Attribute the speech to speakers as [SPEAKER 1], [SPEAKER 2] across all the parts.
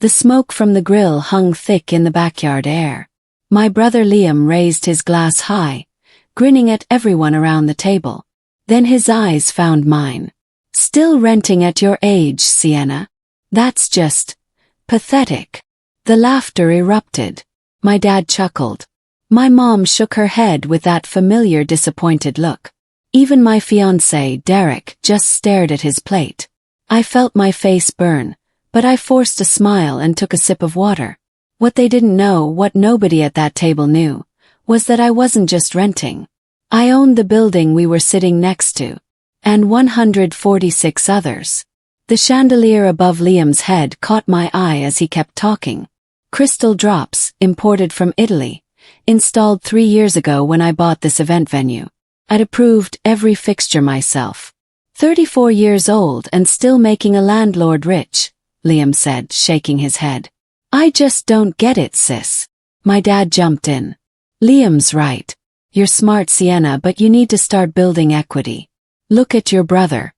[SPEAKER 1] The smoke from the grill hung thick in the backyard air. My brother Liam raised his glass high, grinning at everyone around the table. Then his eyes found mine. "Still renting at your age, Sienna? That's just pathetic." The laughter erupted. My dad chuckled. My mom shook her head with that familiar disappointed look. Even my fiancé, Derek, just stared at his plate. I felt my face burn, but I forced a smile and took a sip of water. What they didn't know, what nobody at that table knew, was that I wasn't just renting. I owned the building we were sitting next to, and 146 others. The chandelier above Liam's head caught my eye as he kept talking. Crystal drops, imported from Italy, installed 3 years ago when I bought this event venue. I'd approved every fixture myself. 34 years old and still making a landlord rich, Liam said, shaking his head. "I just don't get it, sis." My dad jumped in. "Liam's right. You're smart, Sienna, but you need to start building equity. Look at your brother.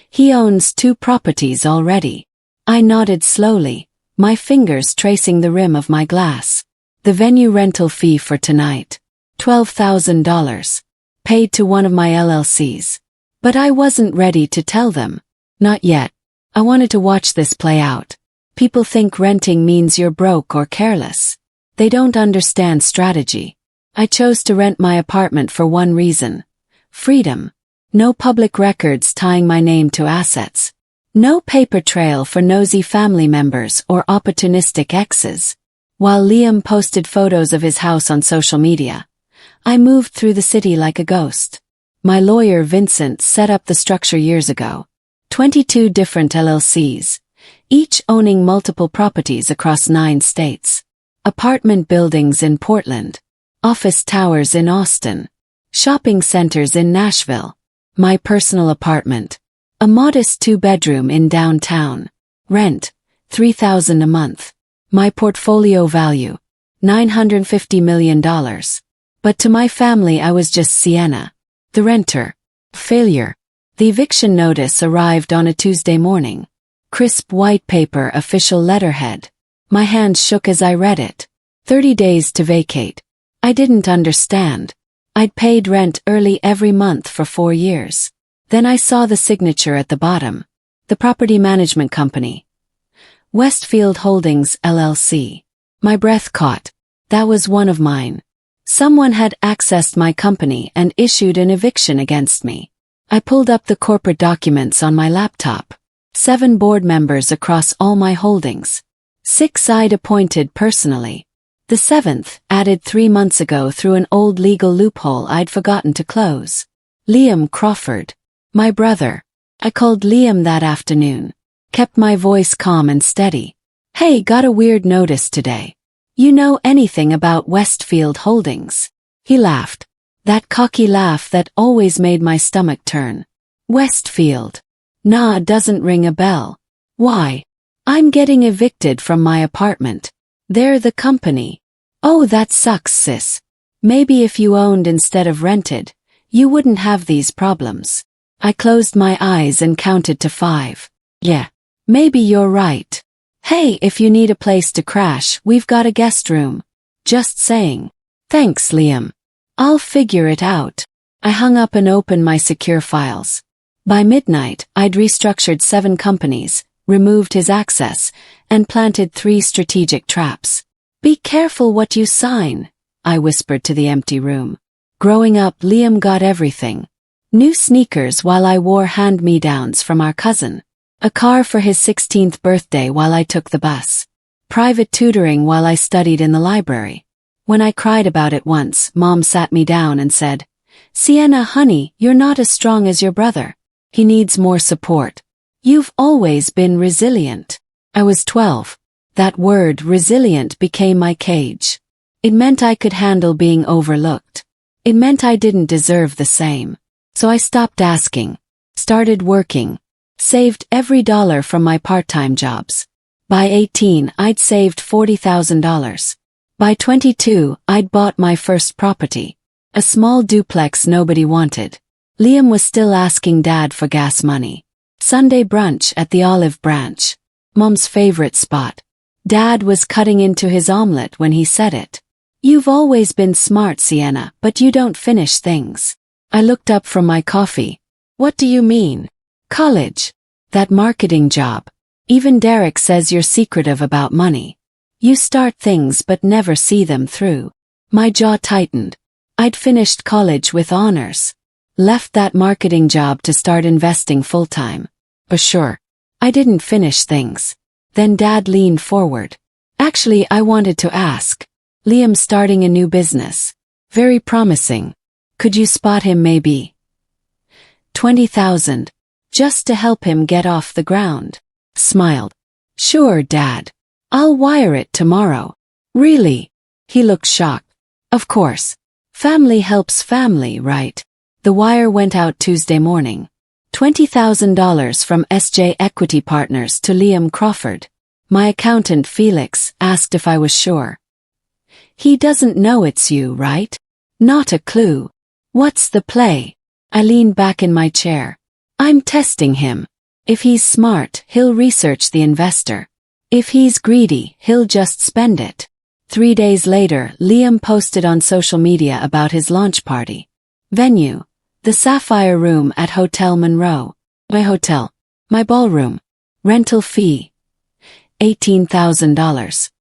[SPEAKER 1] He owns 2 properties already." I nodded slowly, my fingers tracing the rim of my glass. "The venue rental fee for tonight, $12,000, paid to one of my LLCs. But I wasn't ready to tell them. Not yet. I wanted to watch this play out. People think renting means you're broke or careless. They don't understand strategy. I chose to rent my apartment for one reason: freedom. No public records tying my name to assets. No paper trail for nosy family members or opportunistic exes. While Liam posted photos of his house on social media, I moved through the city like a ghost. My lawyer Vincent set up the structure years ago. 22 different LLCs, each owning multiple properties across 9 states. Apartment buildings in Portland. Office towers in Austin. Shopping centers in Nashville. My personal apartment. A modest 2-bedroom in downtown. Rent, $3,000 a month. My portfolio value, $950 million. But to my family I was just Sienna, the renter. Failure. The eviction notice arrived on a Tuesday morning. Crisp white paper, official letterhead. My hands shook as I read it. 30 days to vacate. I didn't understand. I'd paid rent early every month for 4 years. Then I saw the signature at the bottom. The property management company. Westfield Holdings, LLC. My breath caught. That was one of mine. Someone had accessed my company and issued an eviction against me. I pulled up the corporate documents on my laptop. 7 board members across all my holdings. 6 I'd appointed personally. The 7th, added 3 months ago through an old legal loophole I'd forgotten to close. Liam Crawford. My brother. I called Liam that afternoon. Kept my voice calm and steady. "Hey, got a weird notice today. You know anything about Westfield Holdings?" He laughed. That cocky laugh that always made my stomach turn. "Westfield? Nah, doesn't ring a bell." "Why?" "I'm getting evicted from my apartment. They're the company." "Oh, that sucks, sis. Maybe if you owned instead of rented, you wouldn't have these problems." I closed my eyes and counted to 5. "Yeah, maybe you're right. Hey, if you need a place to crash, we've got a guest room. Just saying." "Thanks, Liam. I'll figure it out." I hung up and opened my secure files. By midnight, I'd restructured 7 companies, removed his access, and planted 3 strategic traps. "Be careful what you sign," I whispered to the empty room. Growing up, Liam got everything. New sneakers while I wore hand-me-downs from our cousin. A car for his 16th birthday while I took the bus. Private tutoring while I studied in the library. When I cried about it once, Mom sat me down and said, "Sienna, honey, you're not as strong as your brother. He needs more support. You've always been resilient." I was 12. That word, resilient, became my cage. It meant I could handle being overlooked. It meant I didn't deserve the same. So I stopped asking. Started working. Saved every dollar from my part-time jobs. By 18, I'd saved $40,000. By 22, I'd bought my first property. A small duplex nobody wanted. Liam was still asking Dad for gas money. Sunday brunch at the Olive Branch. Mom's favorite spot. Dad was cutting into his omelet when he said it. You've always been smart, Sienna, but you don't finish things. I looked up from my coffee. What do you mean? College. That marketing job. Even Derek says you're secretive about money. You start things but never see them through. My jaw tightened. I'd finished college with honors. Left that marketing job to start investing full-time. Sure. I didn't finish things. Then Dad leaned forward. Actually, I wanted to ask. Liam's starting a new business. Very promising. Could you spot him maybe? 20,000. Just to help him get off the ground. Smiled. Sure, Dad. I'll wire it tomorrow. Really? He looked shocked. Of course. Family helps family, right? The wire went out Tuesday morning. $20,000 from SJ Equity Partners to Liam Crawford. My accountant Felix asked if I was sure. He doesn't know it's you, right? Not a clue. What's the play? I leaned back in my chair. I'm testing him. If he's smart, he'll research the investor. If he's greedy, he'll just spend it. 3 days later, Liam posted on social media about his launch party. Venue: the Sapphire Room at Hotel Monroe. My hotel. My ballroom. Rental fee: $18,000.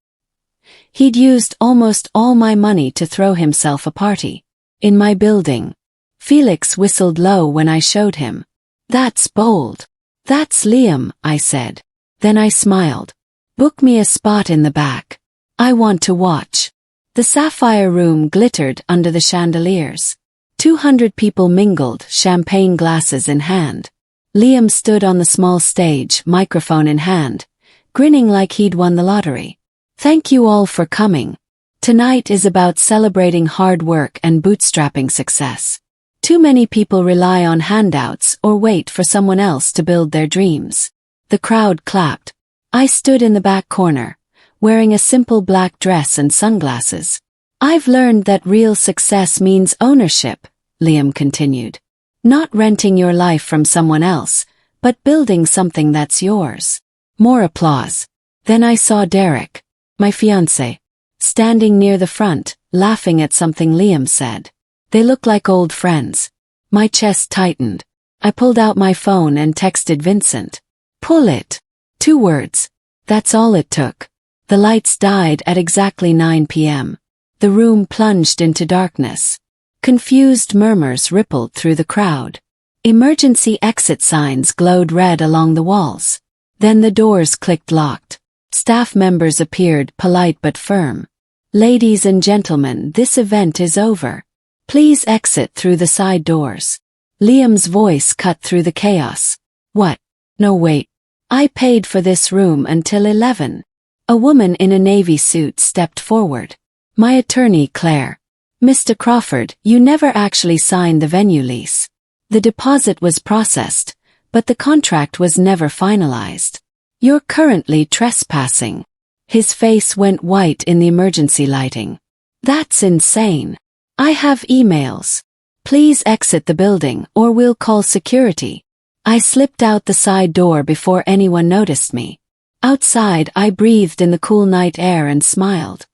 [SPEAKER 1] He'd used almost all my money to throw himself a party. In my building. Felix whistled low when I showed him. That's bold. That's Liam, I said. Then I smiled. Book me a spot in the back. I want to watch. The Sapphire Room glittered under the chandeliers. 200 people mingled, champagne glasses in hand. Liam stood on the small stage, microphone in hand, grinning like he'd won the lottery. Thank you all for coming. Tonight is about celebrating hard work and bootstrapping success. Too many people rely on handouts or wait for someone else to build their dreams. The crowd clapped. I stood in the back corner, wearing a simple black dress and sunglasses. I've learned that real success means ownership, Liam continued. Not renting your life from someone else, but building something that's yours. More applause. Then I saw Derek, my fiancé, standing near the front, laughing at something Liam said. They looked like old friends. My chest tightened. I pulled out my phone and texted Vincent. Pull it. 2 words. That's all it took. The lights died at exactly 9 p.m. The room plunged into darkness. Confused murmurs rippled through the crowd. Emergency exit signs glowed red along the walls. Then the doors clicked locked. Staff members appeared, polite but firm. Ladies and gentlemen, this event is over. Please exit through the side doors. Liam's voice cut through the chaos. What? No, wait. I paid for this room until 11. A woman in a navy suit stepped forward. My attorney, Claire. Mr. Crawford, you never actually signed the venue lease. The deposit was processed, but the contract was never finalized. You're currently trespassing. His face went white in the emergency lighting. That's insane. I have emails. Please exit the building or we'll call security. I slipped out the side door before anyone noticed me. Outside, I breathed in the cool night air and smiled.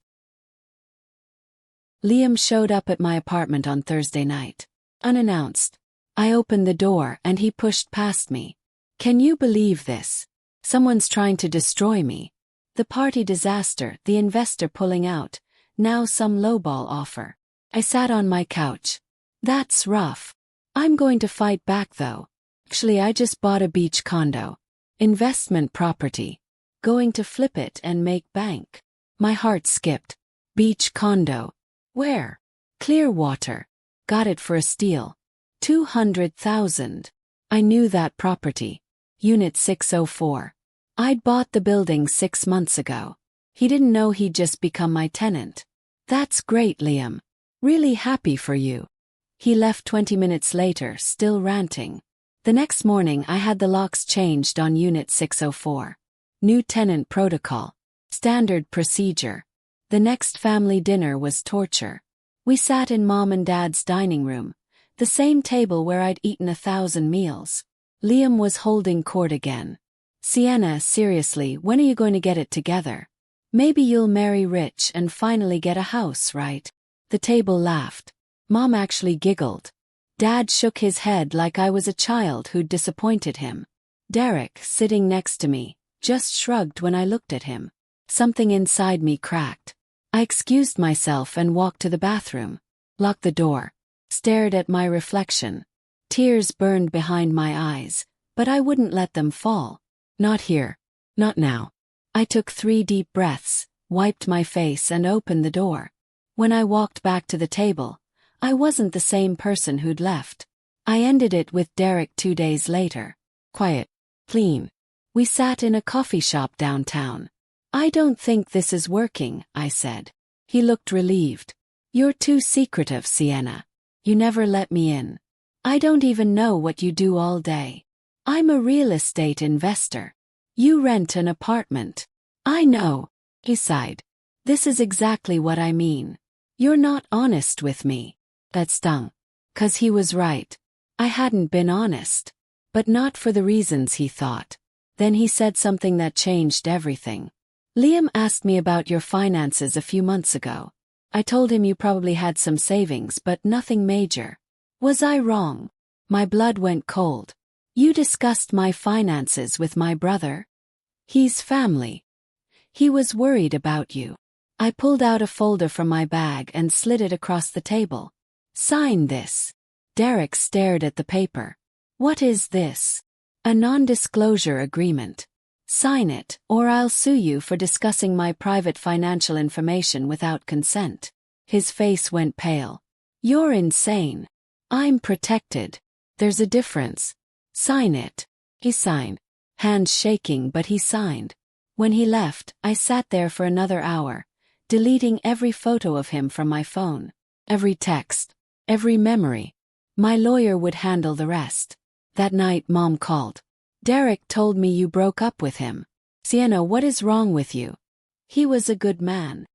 [SPEAKER 1] Liam showed up at my apartment on Thursday night. Unannounced. I opened the door and he pushed past me. Can you believe this? Someone's trying to destroy me. The party disaster, the investor pulling out, now some lowball offer. I sat on my couch. That's rough. I'm going to fight back though. Actually, I just bought a beach condo. Investment property. Going to flip it and make bank. My heart skipped. Beach condo. Where? Clearwater. Got it for a steal. 200,000. I knew that property. Unit 604. I'd bought the building 6 months ago. He didn't know he'd just become my tenant. That's great, Liam. Really happy for you. He left 20 minutes later, still ranting. The next morning I had the locks changed on Unit 604. New tenant protocol. Standard procedure. The next family dinner was torture. We sat in Mom and Dad's dining room, the same table where I'd eaten 1,000 meals. Liam was holding court again. Sienna, seriously, when are you going to get it together? Maybe you'll marry rich and finally get a house, right? The table laughed. Mom actually giggled. Dad shook his head like I was a child who'd disappointed him. Derek, sitting next to me, just shrugged when I looked at him. Something inside me cracked. I excused myself and walked to the bathroom, locked the door, stared at my reflection. Tears burned behind my eyes, but I wouldn't let them fall. Not here. Not now. I took 3 deep breaths, wiped my face and opened the door. When I walked back to the table, I wasn't the same person who'd left. I ended it with Derek 2 days later. Quiet. Clean. We sat in a coffee shop downtown. I don't think this is working, I said. He looked relieved. You're too secretive, Sienna. You never let me in. I don't even know what you do all day. I'm a real estate investor. You rent an apartment. I know, he sighed. This is exactly what I mean. You're not honest with me. That stung. 'Cause he was right. I hadn't been honest. But not for the reasons he thought. Then he said something that changed everything. Liam asked me about your finances a few months ago. I told him you probably had some savings but nothing major. Was I wrong? My blood went cold. You discussed my finances with my brother? He's family. He was worried about you. I pulled out a folder from my bag and slid it across the table. Sign this. Derek stared at the paper. What is this? A non-disclosure agreement. Sign it, or I'll sue you for discussing my private financial information without consent. His face went pale. You're insane. I'm protected. There's a difference. Sign it. He signed. Hands shaking, but he signed. When he left, I sat there for another hour, deleting every photo of him from my phone. Every text. Every memory. My lawyer would handle the rest. That night, Mom called. Derek told me you broke up with him. Sienna, what is wrong with you? He was a good man.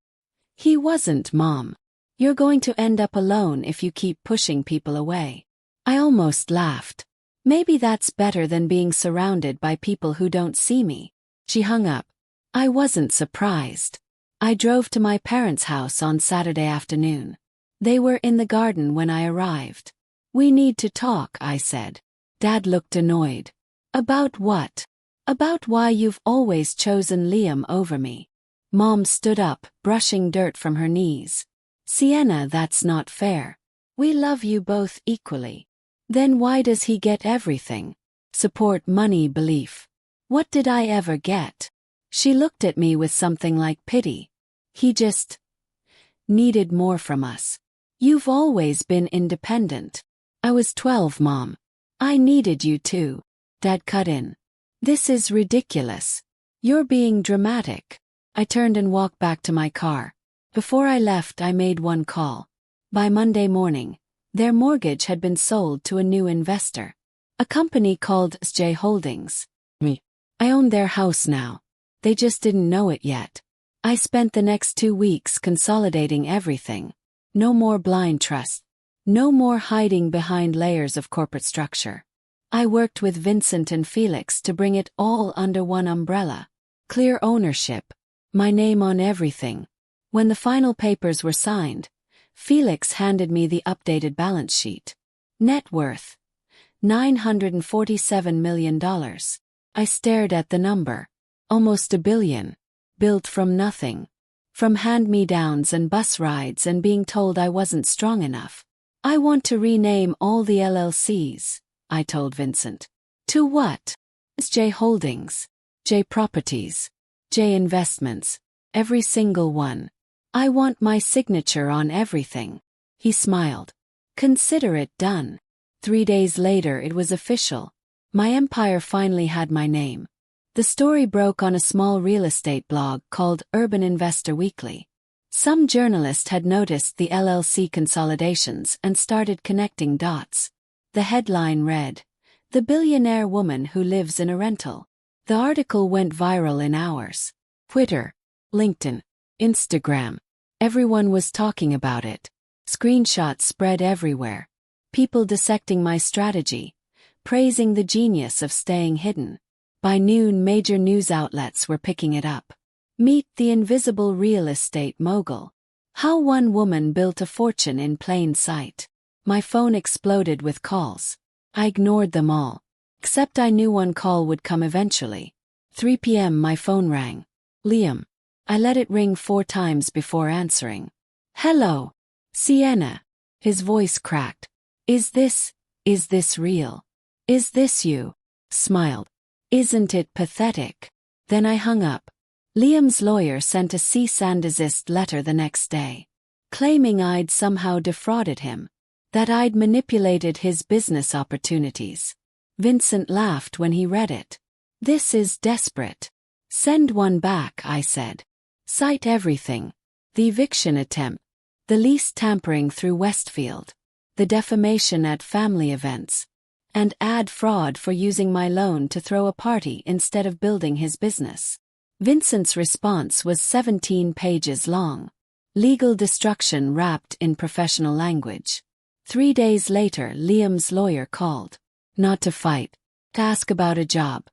[SPEAKER 1] He wasn't, Mom. You're going to end up alone if you keep pushing people away. I almost laughed. Maybe that's better than being surrounded by people who don't see me. She hung up. I wasn't surprised. I drove to my parents' house on Saturday afternoon. They were in the garden when I arrived. We need to talk, I said. Dad looked annoyed. About what? About why you've always chosen Liam over me. Mom stood up, brushing dirt from her knees. Sienna, that's not fair. We love you both equally. Then why does he get everything? Support, money, belief. What did I ever get? She looked at me with something like pity. He just needed more from us. You've always been independent. I was 12, Mom. I needed you too. Dad cut in. This is ridiculous. You're being dramatic. I turned and walked back to my car. Before I left, I made one call. By Monday morning, their mortgage had been sold to a new investor. A company called SJ Holdings. I own their house now. They just didn't know it yet. I spent the next 2 weeks consolidating everything. No more blind trust. No more hiding behind layers of corporate structure. I worked with Vincent and Felix to bring it all under one umbrella. Clear ownership. My name on everything. When the final papers were signed, Felix handed me the updated balance sheet. Net worth. $947 million. I stared at the number. Almost $1 billion. Built from nothing. From hand-me-downs and bus rides and being told I wasn't strong enough. I want to rename all the LLCs, I told Vincent. To what? J Holdings. J Properties. J Investments. Every single one. I want my signature on everything. He smiled. Consider it done. 3 days later it was official. My empire finally had my name. The story broke on a small real estate blog called Urban Investor Weekly. Some journalist had noticed the LLC consolidations and started connecting dots. The headline read, "The Billionaire Woman Who Lives in a Rental." The article went viral in hours. Twitter, LinkedIn, Instagram. Everyone was talking about it. Screenshots spread everywhere. People dissecting my strategy, praising the genius of staying hidden. By noon, major news outlets were picking it up. Meet the invisible real estate mogul. How one woman built a fortune in plain sight. My phone exploded with calls. I ignored them all. Except I knew one call would come eventually. 3 p.m. my phone rang. Liam. I let it ring 4 times before answering. Hello. Sienna. His voice cracked. Is this real? Is this you? Smiled. Isn't it pathetic? Then I hung up. Liam's lawyer sent a cease and desist letter the next day, claiming I'd somehow defrauded him, that I'd manipulated his business opportunities. Vincent laughed when he read it. This is desperate. Send one back, I said. Cite everything. The eviction attempt, the lease tampering through Westfield, the defamation at family events, and add fraud for using my loan to throw a party instead of building his business. Vincent's response was 17 pages long. Legal destruction wrapped in professional language. 3 days later, Liam's lawyer called. Not to fight, to ask about a job.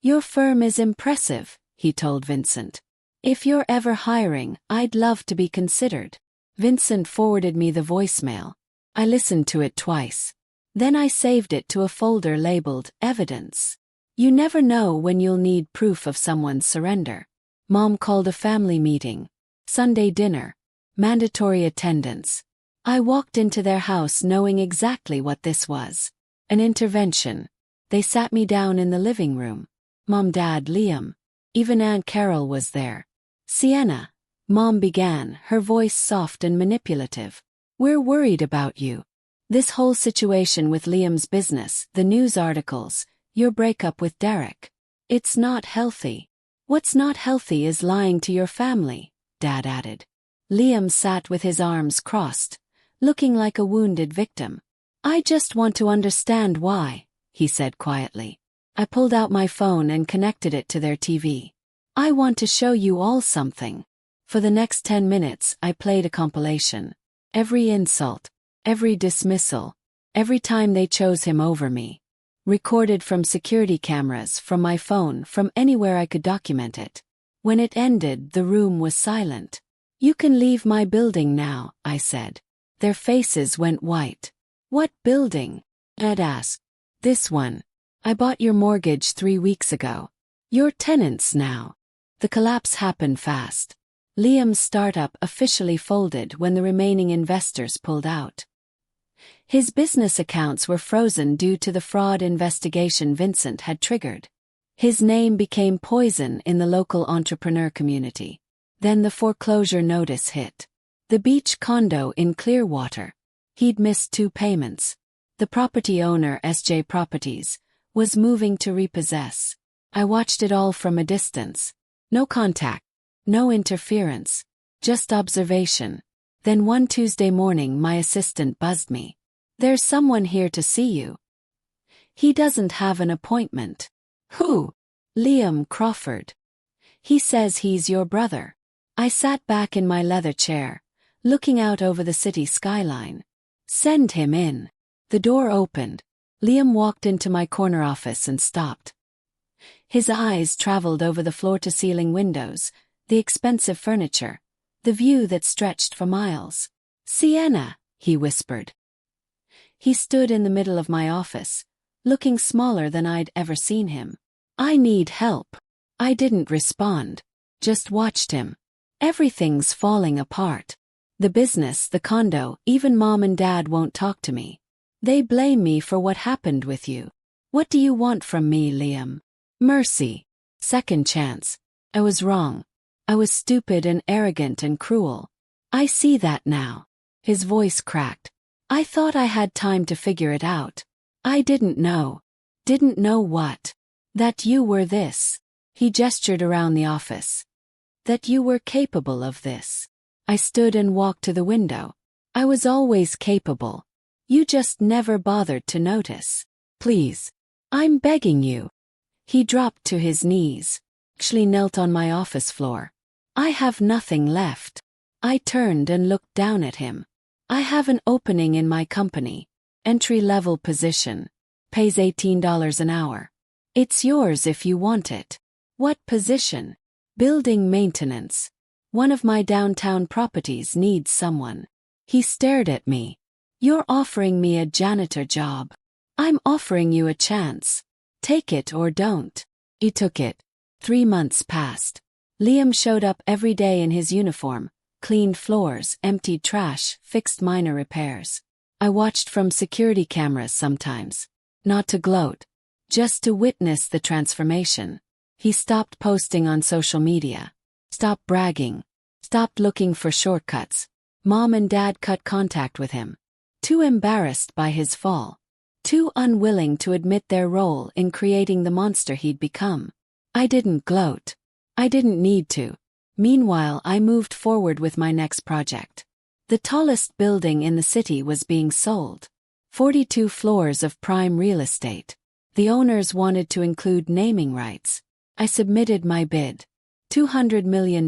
[SPEAKER 1] Your firm is impressive, he told Vincent. If you're ever hiring, I'd love to be considered. Vincent forwarded me the voicemail. I listened to it twice. Then I saved it to a folder labeled Evidence. You never know when you'll need proof of someone's surrender. Mom called a family meeting. Sunday dinner. Mandatory attendance. I walked into their house knowing exactly what this was. An intervention. They sat me down in the living room. Mom, Dad, Liam. Even Aunt Carol was there. Sienna. Mom began, her voice soft and manipulative. We're worried about you. This whole situation with Liam's business, the news articles, your breakup with Derek. It's not healthy. What's not healthy is lying to your family, Dad added. Liam sat with his arms crossed, looking like a wounded victim. I just want to understand why, he said quietly. I pulled out my phone and connected it to their TV. I want to show you all something. For the next 10 minutes, I played a compilation. Every insult, every dismissal, every time they chose him over me. Recorded from security cameras, from my phone, from anywhere I could document it. When it ended, the room was silent. You can leave my building now, I said. Their faces went white. What building? Ed asked. This one. I bought your mortgage 3 weeks ago. You're tenants now. The collapse happened fast. Liam's startup officially folded when the remaining investors pulled out. His business accounts were frozen due to the fraud investigation Vincent had triggered. His name became poison in the local entrepreneur community. Then the foreclosure notice hit. The beach condo in Clearwater. He'd missed 2 payments. The property owner, SJ Properties, was moving to repossess. I watched it all from a distance. No contact, no interference, just observation. Then one Tuesday morning my assistant buzzed me. There's someone here to see you. He doesn't have an appointment. Who? Liam Crawford. He says he's your brother. I sat back in my leather chair, looking out over the city skyline. Send him in. The door opened. Liam walked into my corner office and stopped. His eyes traveled over the floor-to-ceiling windows, the expensive furniture, the view that stretched for miles. Sienna, he whispered. He stood in the middle of my office, looking smaller than I'd ever seen him. I need help. I didn't respond, just watched him. Everything's falling apart. The business, the condo, even Mom and Dad won't talk to me. They blame me for what happened with you. What do you want from me, Liam? Mercy. Second chance. I was wrong. I was stupid and arrogant and cruel. I see that now. His voice cracked. I thought I had time to figure it out. I didn't know. Didn't know what? That you were this. He gestured around the office. That you were capable of this. I stood and walked to the window. I was always capable. You just never bothered to notice. Please. I'm begging you. He dropped to his knees. Actually knelt on my office floor. I have nothing left. I turned and looked down at him. I have an opening in my company. Entry-level position. Pays $18 an hour. It's yours if you want it. What position? Building maintenance. One of my downtown properties needs someone. He stared at me. You're offering me a janitor job. I'm offering you a chance. Take it or don't. He took it. 3 months passed. Liam showed up every day in his uniform, cleaned floors, emptied trash, fixed minor repairs. I watched from security cameras sometimes. Not to gloat. Just to witness the transformation. He stopped posting on social media. Stopped bragging. Stopped looking for shortcuts. Mom and Dad cut contact with him. Too embarrassed by his fall. Too unwilling to admit their role in creating the monster he'd become. I didn't gloat. I didn't need to. Meanwhile, I moved forward with my next project. The tallest building in the city was being sold. 42 floors of prime real estate. The owners wanted to include naming rights. I submitted my bid. $200 million.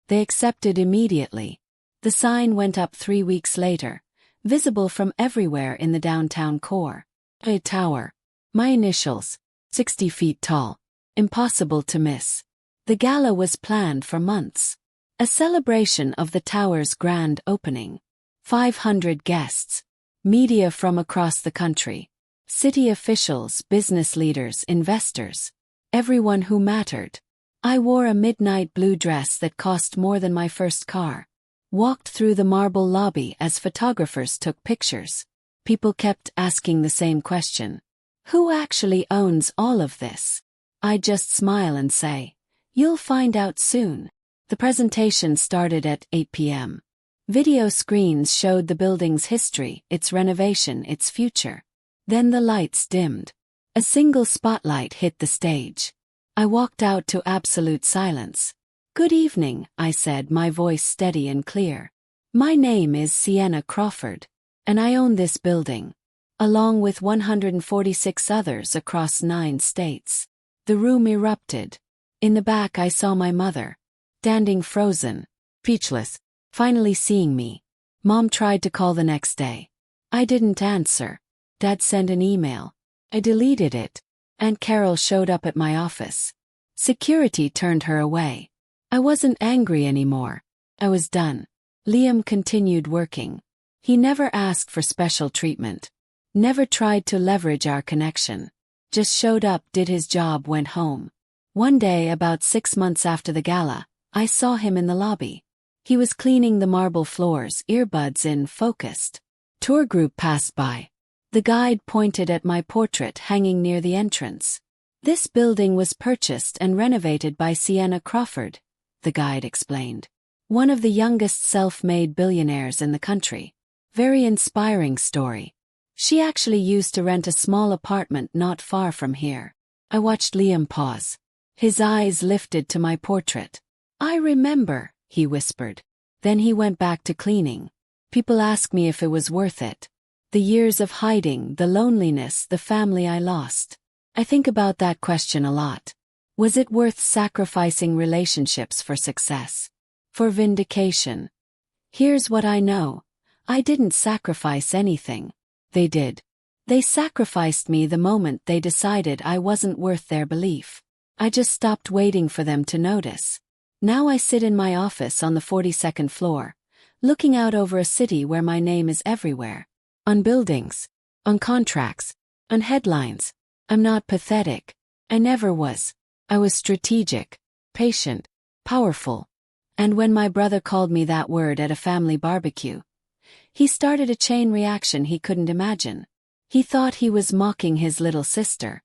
[SPEAKER 1] They accepted immediately. The sign went up 3 weeks later, visible from everywhere in the downtown core. A tower. My initials. 60 feet tall. Impossible to miss. The gala was planned for months. A celebration of the tower's grand opening. 500 guests. Media from across the country. City officials, business leaders, investors. Everyone who mattered. I wore a midnight blue dress that cost more than my first car. Walked through the marble lobby as photographers took pictures. People kept asking the same question. Who actually owns all of this? I just smile and say, you'll find out soon. The presentation started at 8 p.m. Video screens showed the building's history, its renovation, its future. Then the lights dimmed. A single spotlight hit the stage. I walked out to absolute silence. Good evening, I said, my voice steady and clear. My name is Sienna Crawford, and I own this building, along with 146 others across 9 states. The room erupted. In the back I saw my mother, standing frozen, speechless, finally seeing me. Mom tried to call the next day. I didn't answer. Dad sent an email. I deleted it. Aunt Carol showed up at my office. Security turned her away. I wasn't angry anymore. I was done. Liam continued working. He never asked for special treatment. Never tried to leverage our connection. Just showed up, did his job, went home. One day, about 6 months after the gala, I saw him in the lobby. He was cleaning the marble floors, earbuds in, focused. Tour group passed by. The guide pointed at my portrait hanging near the entrance. This building was purchased and renovated by Sienna Crawford, the guide explained. One of the youngest self-made billionaires in the country. Very inspiring story. She actually used to rent a small apartment not far from here. I watched Liam pause. His eyes lifted to my portrait. I remember, he whispered. Then he went back to cleaning. People ask me if it was worth it. The years of hiding, the loneliness, the family I lost. I think about that question a lot. Was it worth sacrificing relationships for success? For vindication? Here's what I know. I didn't sacrifice anything. They did. They sacrificed me the moment they decided I wasn't worth their belief. I just stopped waiting for them to notice. Now I sit in my office on the 42nd floor, looking out over a city where my name is everywhere. On buildings, on contracts, on headlines. I'm not pathetic. I never was. I was strategic, patient, powerful. And when my brother called me that word at a family barbecue, he started a chain reaction he couldn't imagine. He thought he was mocking his little sister.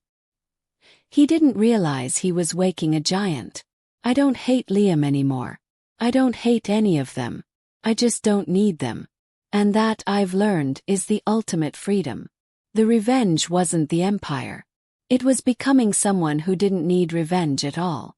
[SPEAKER 1] He didn't realize he was waking a giant. I don't hate Liam anymore. I don't hate any of them. I just don't need them. And that, I've learned, is the ultimate freedom. The revenge wasn't the empire. It was becoming someone who didn't need revenge at all.